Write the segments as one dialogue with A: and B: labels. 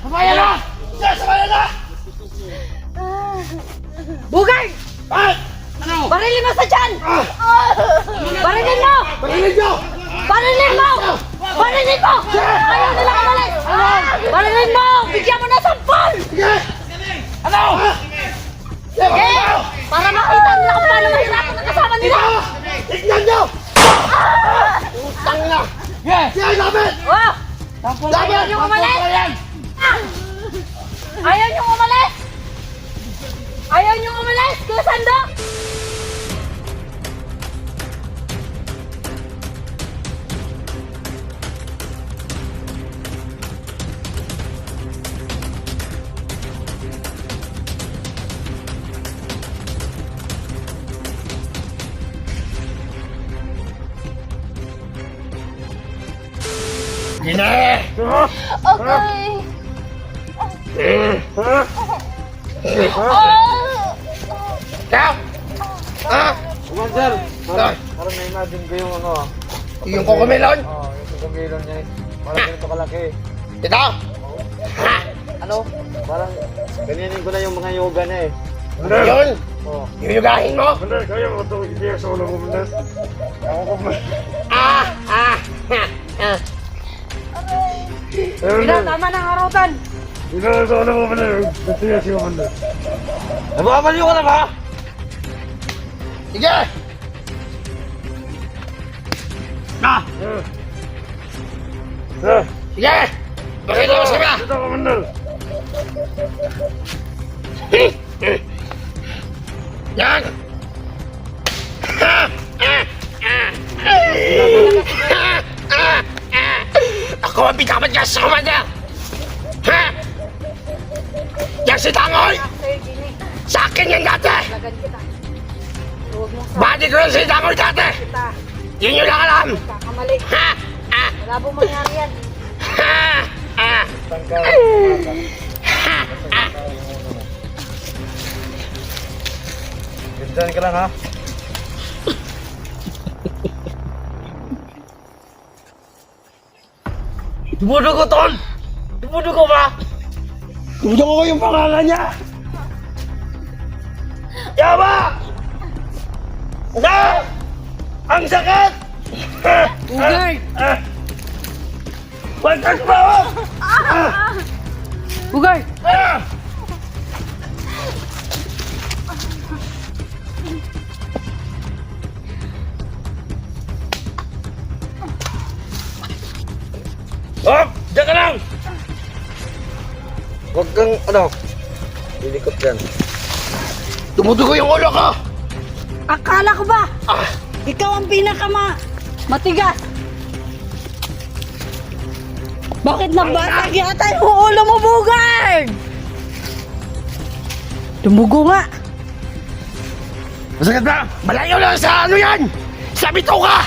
A: Samayan na! Samayan na!
B: Bugay!
A: Bakit? Ano?
B: Barilin mo sa tiyan! Barilin mo!
A: Pagkilig nyo!
B: Barilin mo! Barilin mo! Ayaw nila kamalis! Barilin mo! Bigyan mo na sampal!
A: Sige! Ano?
B: Eh! Para makita nila kung paano mahirapan ang kasama nila!
A: Tignan nyo! Utang na! Sige, lapit!
B: Oh!
A: Lapit!
B: Ayaw nyo umalis! Ayaw nyo umalis! Ayaw nyo umalis! Kuya Sando!
A: Gine!
B: Okay.
A: Ikaw!
C: Commander,
A: Ah.
C: parang na-imagine ko yung ano ah.
A: Yung kokomelon?
C: Oo, yung kukumilon niya eh. Parang ganito kalaki.
A: Ito!
C: Ano? Parang ganyanin ko na yung mga yoga niya eh.
A: Yun!
C: Oo.
A: Yuyugahin mo!
C: Commander, kaya mo ito hindi sa ulo mo, Commander. Ako ko ba?
B: Ina, tama ng harutan!
C: Hindi na sa ulo mo, Commander. Nasiya si Commander. Nababaliw ka na ba?
A: Sige! Sige! Pakita mo sa mga!
C: Ito, Commander.
A: Yan! Ako ang bitapat ka sa commander! Ha? Yan si Tangoy!
B: Sa'yo, Gini.
A: Sa akin yan dati!
B: Lagan kita. Huwag mo sa
A: Badi ko yan si Tangoy dati!
B: kita.
A: Yun yung lang alam!
B: Kakamali.
A: Ha?
B: Wala pong mangyari yan.
C: Tangka. Gandyan ka lang ha.
A: Tumudo ko, Tol! Tumudo ko ba? Tumudo ko yung pangalan niya! Yaba! Ano? Ang sakit!
B: Bugay!
A: Bagkas ba ako?
B: Bugay!
A: Hop! Diyan ka lang!
C: Huwag kang ano. Lilikot yan.
A: Tumudugo yung ulo ko!
B: Akala ko ba? Ikaw ang matigas. Bakit nabasag yata yung ulo mo, Bugay? Tumugo nga.
A: Masakit ba? Malayo lang sa ano yan! Sa bituka!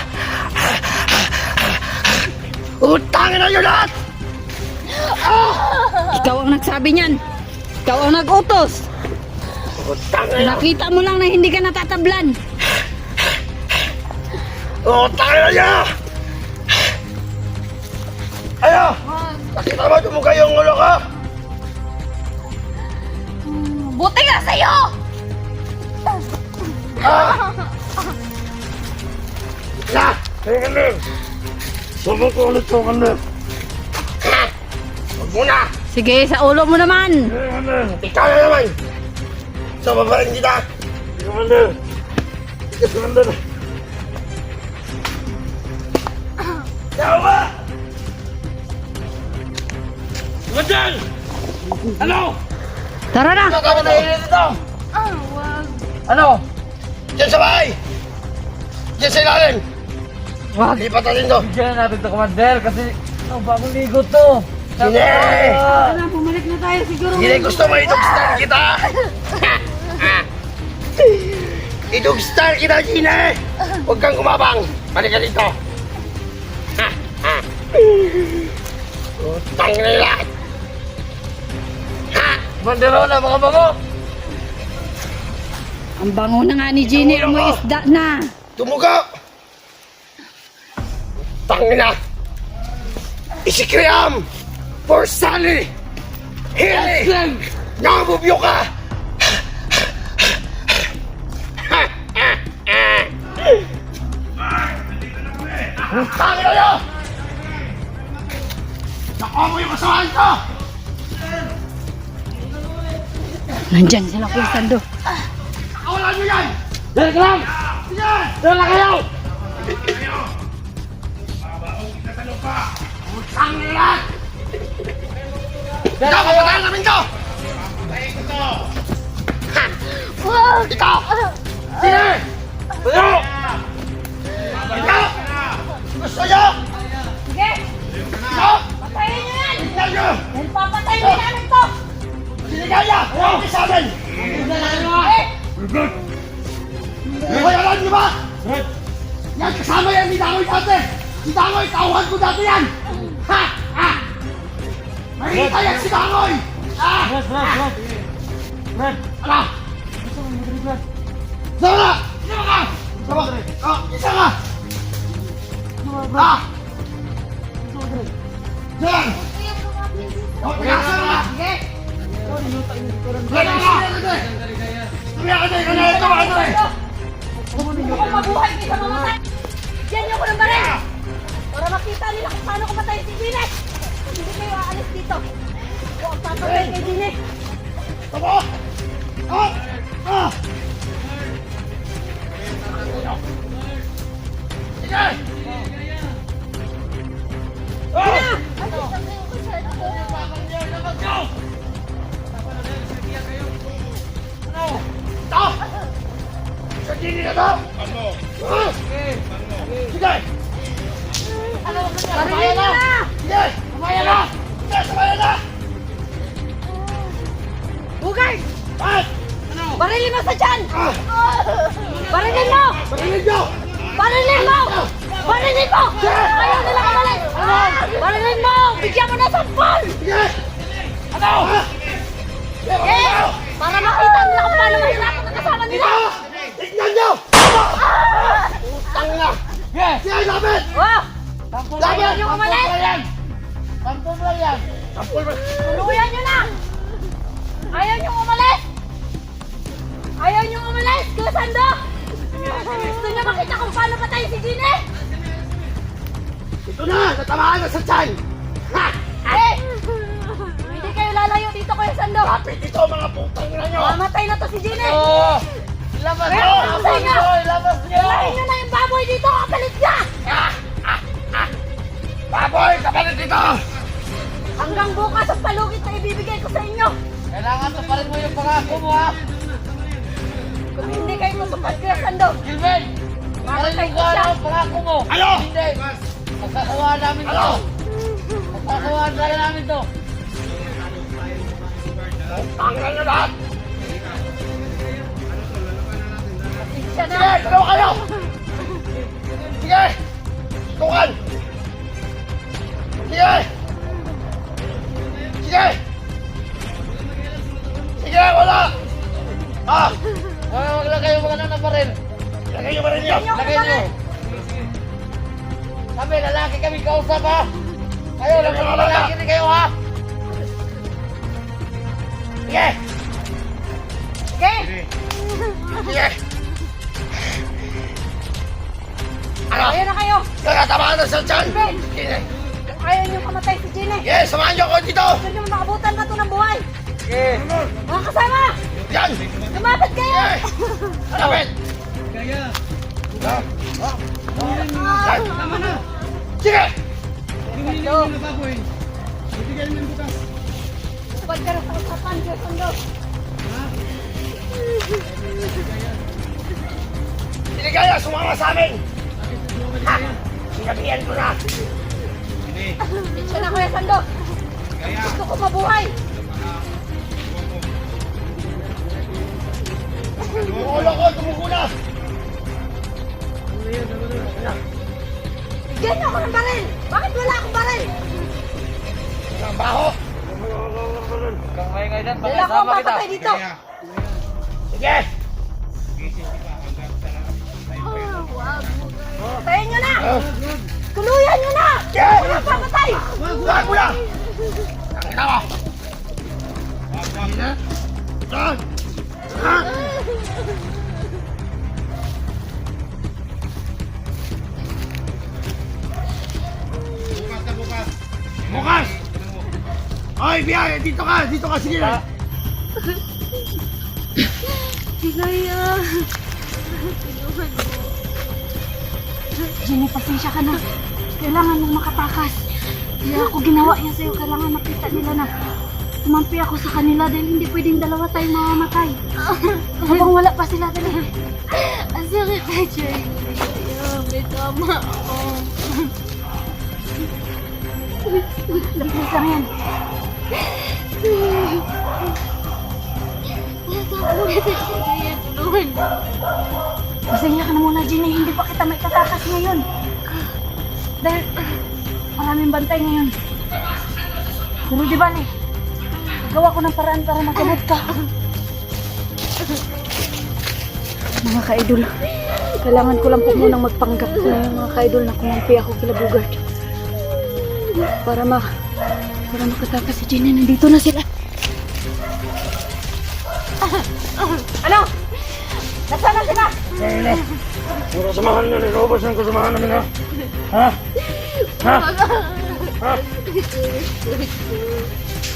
A: Utangin na yun lahat!
B: Ikaw ang nagsabi niyan. Ikaw ang nag-utos.
A: Utangin na!
B: Nakita mo lang na hindi ka natatablan.
A: Utangin na niya! Ayo! Nakita mo tumuga yung ulo ko?
B: Buti nga sa'yo!
A: Na!
C: Commander! Sabang ko ulit to, Commander.
A: Huwag muna!
B: Sige, sa ulo mo naman.
C: Commander!
A: Ikaw na naman! So, babarin kita!
C: Commander! Commander!
A: Yawa! Commander! Ano?
B: Tara na!
A: Ano kami naiinit ito? Ano? Diyan sa bahay! Diyan sa ilalim!
B: Wag!
A: Lipat natin to!
C: Bigyan natin to, Commander, kasi bagong ligo to.
A: Sige!
B: Tara, bumalik na tayo siguro.
A: Hindi gusto mo i-dog-star kita! I-dog-star kita, Gine! Huwag kang kumabang! Balik ka dito! Utang na lahat!
C: Commander, ako na, mga bango.
B: Ang bango na nga ni Ginny, amoy isda na.
A: Tumuga! Utang na! Isikriam! For Sally! Hili! Nakabubyo ka! Tangin na yun! Nakuha mo yung kasalanan ko!
B: Nandyan sila, Kuya Sando.
A: Kawalan mo yan!
C: Dali ka lang!
A: Sige!
C: Dali lang kayo!
A: Utang na lahat!
C: Dali
A: Ikaw,
C: kayo!
A: papatayin namin to!
B: Wag!
A: Ikaw! Sige!
C: Ano?
A: Ikaw! Gusto nyo?
B: Sige!
A: Ikaw!
B: Patayin nyo yan!
A: Tingnan nyo!
B: Dahil papatayin din namin to!
A: Sinigaya! Huwag sa amin!
B: Eh!
A: Hoy, alam nyo ba? Yan, kasama yan ni Dangoy dati! Si Dangoy, tauhan ko dati yan! Ha! Ha! Makikita yan si Dangoy! Ha!
C: Brad!
A: Ano? Sama na! Sama ka! Sama ka! Oh, isa ka! Ha! Yan! Oh, pinasa na!
B: Sige!
A: Yan ka! Tumiya ka tayo! Kanya ito! Ano eh?
B: Gusto ko mabuhay kaysa mamatay! Diyan niyo ko ng baril! Para makita nila kung paano ko matayin si Ginny! Hindi kayo aalis dito! Huwag papatay kay Ginny!
A: Tabo! Ah! Ah! Sige! Ah! Ito! Sa gini na to! Ano? Sige!
B: Barilin niyo na!
A: Sige! Samayan na! Sige! Samayan na!
B: Bugay!
A: At!
B: Barilin mo sa tiyan!
A: Ah!
B: Barilin mo!
A: Marinig nyo!
B: Barilin mo! Barilin mo! Ayaw nila kamalis! Barilin mo! Bigyan mo na sampal!
A: Sige! Ano?
B: Eh! Para makita nila kung paano mahirapan ang kasama nila!
A: Ito! Tignan nyo! Utang na! Sige! Lapit!
B: Wow! Ayaw nyo umalis!
C: Sampung lang yan!
A: Sampol ba?
B: Tuluyan nyo na! Ayaw nyo umalis! Ayaw nyo umalis! Kuya Sando! Gusto nyo makita kung paano patayin si Ginny?
A: Ito na! Natamaan na sa tiyan! Ha!
B: Eh! Hindi kayo lalayo dito, Kuya Sando!
A: Lapit dito mga putang na nyo!
B: Mamatay na to si Ginny!
C: Oo! Ilabas
B: Pero
C: nyo!
B: ako sa inyo!
C: Ilabas nyo!
B: Ilahin nyo na yung baboy dito! Kapalit ka!
A: Baboy! Kapalit dito!
B: Hanggang bukas ang palugit na ibibigay ko sa inyo!
C: Kailangan tuparin mo yung pangako mo, ha?
B: Kung hindi kayo matupad, Kuya Sando!
C: Gilbert! Marinig ko ano ang pangako mo!
A: Ano?
C: Hindi! Magkakawa namin to!
A: Ano?
C: Magkakawa tayo namin to!
A: Utang na nyo lahat!
B: Pasensya na!
A: Sige! Dalawa kayo! Sige! Tukan! Sige! Sige! Sige! Wala! Ah!
C: Wag lang kayo mga nanaparil!
A: Lagay nyo ba rin nyo?
B: Inyo
C: Lagay nyo! Kami, lalaki kami kausap, ha? Kayo, lalaki rin kayo, ha?
A: Sige!
B: Sige!
A: Sige! Ano?
B: Ayaw na kayo!
A: Nagatamaan na sa tiyan!
B: Ben!
A: Sige!
B: Kung ayaw nyo kamatay si Ginny!
A: Sige! Samahan nyo ako dito!
B: Gusto nyo makabutan ba ito ng buhay?
C: Sige!
B: Mga kasama!
A: Yan!
B: Lumapit kayo!
A: Sige! Alapit! Yan! Sige!
B: Sando! Tupad ka na sa usapan, Kuya Sando!
A: Sinigaya, sumama sa amin! Ha! Sinabihan ko na!
B: Pasensya na, Kuya Sando! Gusto ko mabuhay!
A: Ulo ko, tumuko na!
B: Bigyan niyo ako ng baril! Bakit wala akong baril?
A: Ang baho!
C: Kang maingay dyan,
B: Dala ko ang
C: pakisama kita!
B: papatay dito!
A: Sige!
B: Tayin nyo na! Tuluyan nyo na!
A: Sige!
B: Walang papatay!
A: Wag mo na! Tangina mo! Sige. Yan. Ha? Bukas! Oy, Biyaya, dito ka, sige na.
B: Tigaya. Tulungan mo. Jenny, pasensya ka na. Kailangan mong makatakas. Kaya ako ginawa yan sa'yo. Kailangan makita nila na tumampi ako sa kanila dahil hindi pwedeng dalawa tayong mamamatay. Habang wala pa sila dali. Ang sakit na, Jenny. May tama ako. Bilis lang yan. Kaya tulungan mo. Pasensya ka na muna, Jenny. Hindi pa kita may katakas ngayon. Dahil maraming bantay ngayon. Pero di ba, gawa ko ng paraan para magamot ka. Mga ka-idol, kailangan ko lang po munang magpanggap na mga ka-idol na kumampi ako kila Bugard. Para makatakas si Jenny. Nandito na sila. Ano? Nasaan na sila?
C: Ngayon na. Puro samahan nyo, nilobos ang kasamahan namin, ha? Ha? Ha? Ha?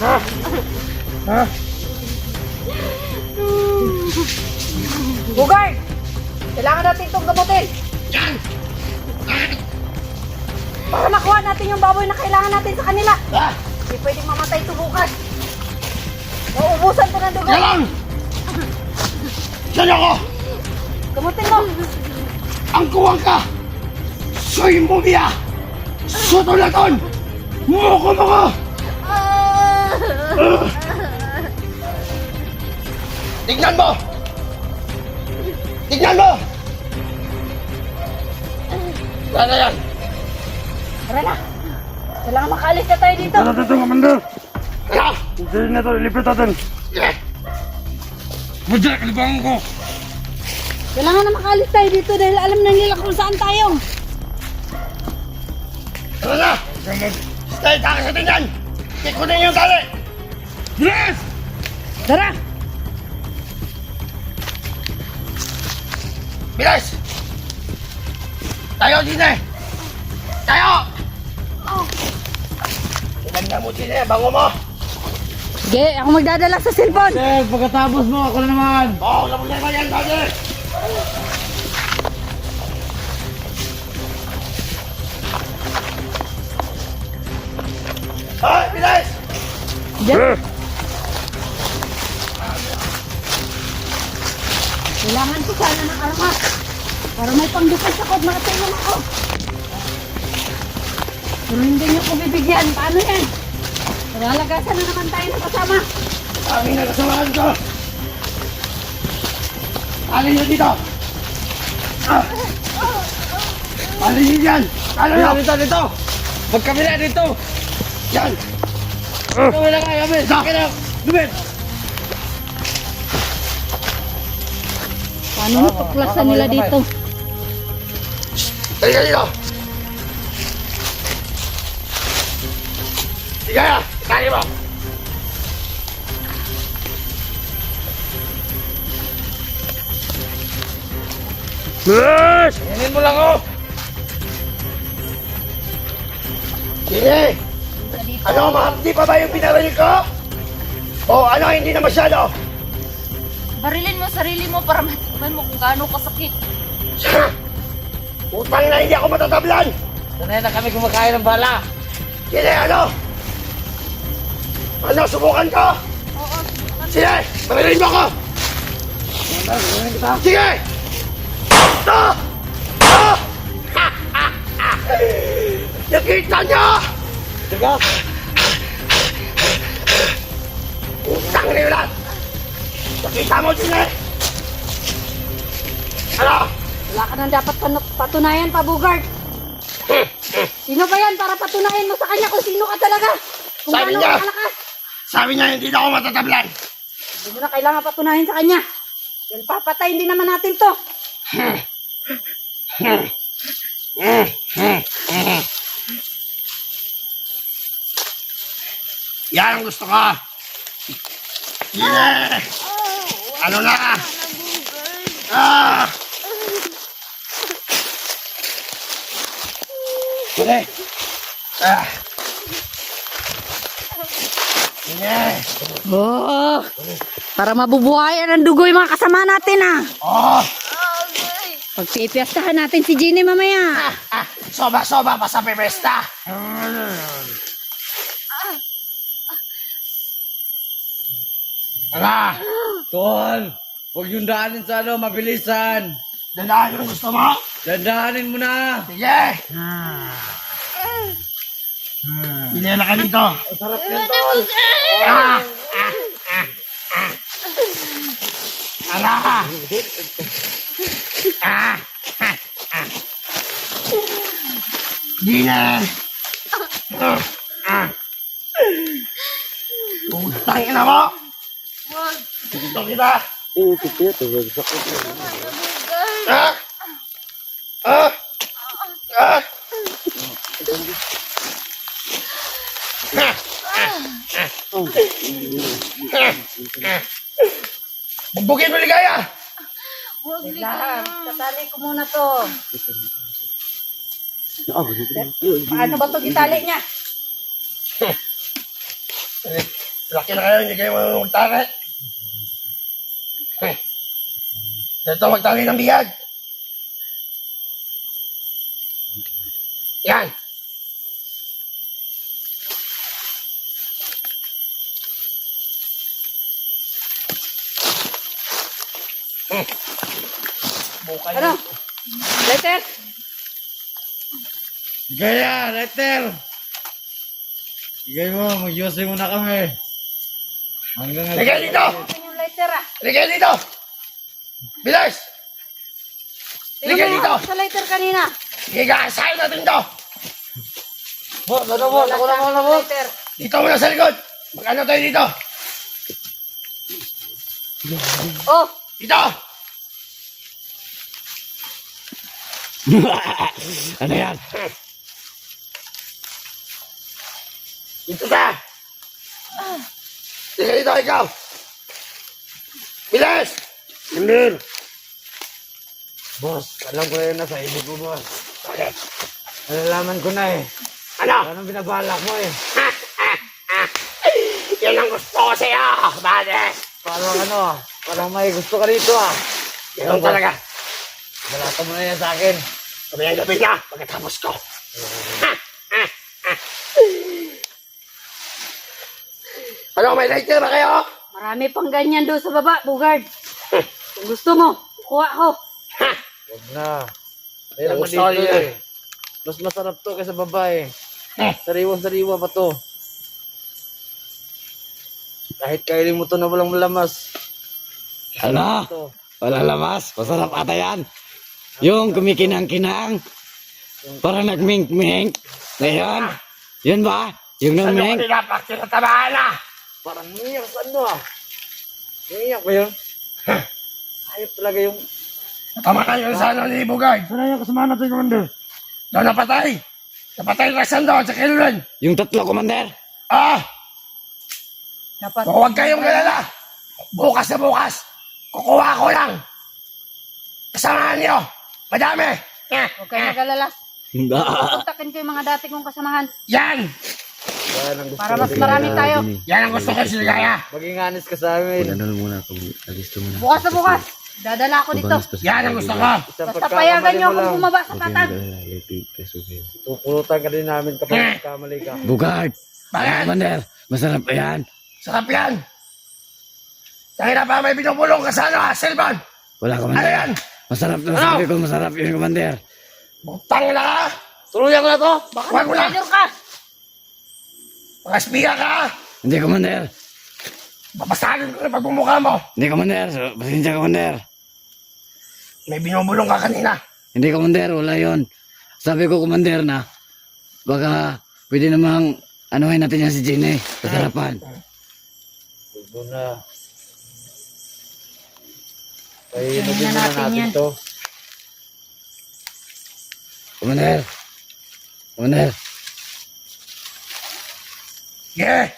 C: Ha? Ha?
B: Bugard! Kailangan natin itong gamutin. Para makuha natin yung baboy na kailangan natin sa kanila. Hindi pwedeng mamatay ito bukas. Mauubusan ko ng dugo.
A: Yan lang! Yan ako!
B: Gamutin mo.
A: Ang kuwang ka! Soy Mumia! Sutulaton! Muko! Tignan mo! Tignan mo! Yan na yan!
B: Tara na. Kailangan makaalis na tayo dito.
C: Ito natin itong Amanda.
A: Kaya!
C: Hindi na ito, ilipit natin.
A: Mudya, kalibangan ko!
B: Kailangan na makaalis tayo dito dahil alam na nila kung saan tayo.
A: Tara na! Stay, takas natin yan! Ikunin yung tali! Bilis!
B: Tara.
A: Bilis! Tayo, Gine! Tayo! Ganda mo, Gine. Bango mo!
B: Sige, ako magdadala sa cellphone.
C: Sir, pagkatapos mo, ako na naman.
A: Oo, labog na naman yan, Gine! Hoy, bilis!
C: Sir!
B: Kailangan ko sana ng armas para may pangdukas ako at makatulong ako. Pero hindi niyo ko bibigyan. Paano yan? Nalagasan na naman tayo ng kasama.
A: Aming nagkasamahan ko! Alin nyo dito! Alin nyo dyan! Alin nyo!
C: Dito! Magkabila dito!
A: Yan!
C: Kawala ka, Yamin!
A: Sa!
C: Lumit!
B: Paano napaklasan nila dito?
A: Halika dito! Sige na! Kaya mo!
C: Yes!
A: Hinin mo lang ako! Sige! Ano, mahapdi pa ba yung pinaril ko? O ano, hindi na masyado?
B: Barilin mo sarili mo para matikman mo kung gaano kasakit.
A: Utang na hindi ako matatablan!
C: Sanay na kami kumakain ng bala.
A: Sige, ano? Ano, subukan ko?
B: Oo,
A: Sige, marilin mo ako! Sige! Ah! Ah! Nakita niyo!
C: Sige!
A: Utang na yun lahat! Nakita mo din eh! Ano?
B: wala ka nang dapat patunayan pa, Bugard. Sino ba yan para patunayan mo sa kanya kung sino ka talaga? Kung
A: Sabi
B: gaano
A: niya.
B: ka kalakas?
A: Sabi niya hindi na ako matatablan!
B: Hindi mo na kailangan patunayan sa kanya. Dahil papatayin din naman natin to.
A: Yan ang gusto ko! Sige! Ano na? Ah! Sige! Ah! Sige!
B: Oh, para mabubuhayan ang dugo yung mga kasama natin ah.
A: Oh!
B: Pagpipiyastahan natin si Ginny mamaya.
A: Soba-soba pa sa pipesta! Tara!
D: Tol, huwag yung daanin sa ano, mabilisan.
A: Dandaan yung gusto mo?
D: Dandahanin mo na.
A: Sige! Pinela ka dito!
D: Sarap yan, Tol.
A: Ah! Tara! Ah! Di na! Putang ina mo! Dito kita! Ah! Ah! Ah! Bugbugin mo ligaya!
B: Tatali ko muna to. Paano ba to gitali niya?
A: Laki na kayo, hindi kayo marunong magtali. Ito, magtali ng biyag. Yan.
B: Ano? Letter?
D: Gaya, letter. Bigay mo, mag-yosay muna kami. Hanggang
A: Ligay dito!
B: Yung letter ah.
A: Ligay dito! Bilis! Ligay
B: Tingnan mo
A: dito!
B: sa letter kanina.
A: Higasahin natin to!
D: Boss, ano boss? Ako na muna, boss.
B: Letter.
A: Dito muna sa likod! Mag-ano tayo dito?
B: Oh,
A: Dito!
C: Ano yan?
A: Dito ka! Ligay dito, ikaw! Bilis!
C: Emil! Boss, alam ko na yun nasa isip mo, boss.
A: Okay.
C: Nalalaman ko na eh.
A: Ano?
C: Anong binabalak mo eh?
A: Yan ang gusto ko sa'yo, bade!
C: Parang ano, parang may gusto ka dito ah.
A: Ganun talaga.
C: Balata mo na yan sa akin.
A: Sabi ang gabi niya, pagkatapos ko. Ano, may lighter ba kayo?
B: marami pang ganyan doon sa baba, Bugard. Kung gusto mo, kuha ko.
C: Huwag na. Mayroon mo
A: Gusto
C: dito
A: niya.
C: eh. Mas masarap to kaysa babae. Sariwa-sariwa pa to. Kahit kainin mo to na walang malamas.
E: Ano?
C: Ito.
E: Wala lamas. Masarap ata yan. Yung kumikinang-kinang. Parang nagmink-mink. Ngayon. Yun ba? Yung
A: Ano ko
E: nagmink.
A: pinapak tinatabahan na?
C: Parang niyak sa ano ah. Niyak ba yun? Ayop talaga yung...
A: Tama kayo sa ano ni Bugard.
C: Sana yung kasama natin, Commander.
A: Doon napatay. Napatay yung Rasan doon sa Kilren.
E: Yung tatlo, Commander.
A: Ah!
B: Dapat.
A: Huwag kayong galala. Bukas na bukas. Kukuha ko lang. Kasamahan niyo. Madami.
B: Huwag kayo mag-alala. Kontakin ko yung mga dati kong kasamahan.
A: Yan.
C: Yan ang gusto
B: Para
C: ko.
B: mas marami tayo.
A: Yan ang gusto ko si Ligaya.
C: Maging honest ka sa amin.
B: Bukas na bukas. Dadala ako dito.
A: Yan ang gusto ko.
C: Isang
B: Basta payagan niyo
C: mo
B: akong
C: lang.
B: bumaba sa patag.
C: Pupulutan ka din namin kapag kamali ka.
E: Bugard.
A: Bakit?
E: Commander. Masarap pa yan.
A: Sarap yan. Tangina pa may pinupulong ka sa ano ha, Silvan.
E: Wala,
A: Ano
E: Commander.
A: yan?
E: Masarap na
A: Ano?
E: sabi ko. Masarap yun, Commander.
A: Butang na ka.
C: Tuluyan ko na to.
B: Baka
A: Wag mo na.
B: nag-failure ka.
A: Mga espiya ka ha.
E: Hindi, Commander.
A: Babasahin ko na pagbumukha mo.
E: Hindi, Commander. Pasensya, Commander.
A: May binubulong ka kanina.
E: Hindi, Commander. Wala yun. Sabi ko, Commander, na baka pwede namang anuhin natin yan si Ginny. Kasarapan.
C: Huwag na. Kaya
B: Tingnan
C: na
B: natin
C: natin
B: yan.
C: to.
E: Commander. Commander.
A: Yeah.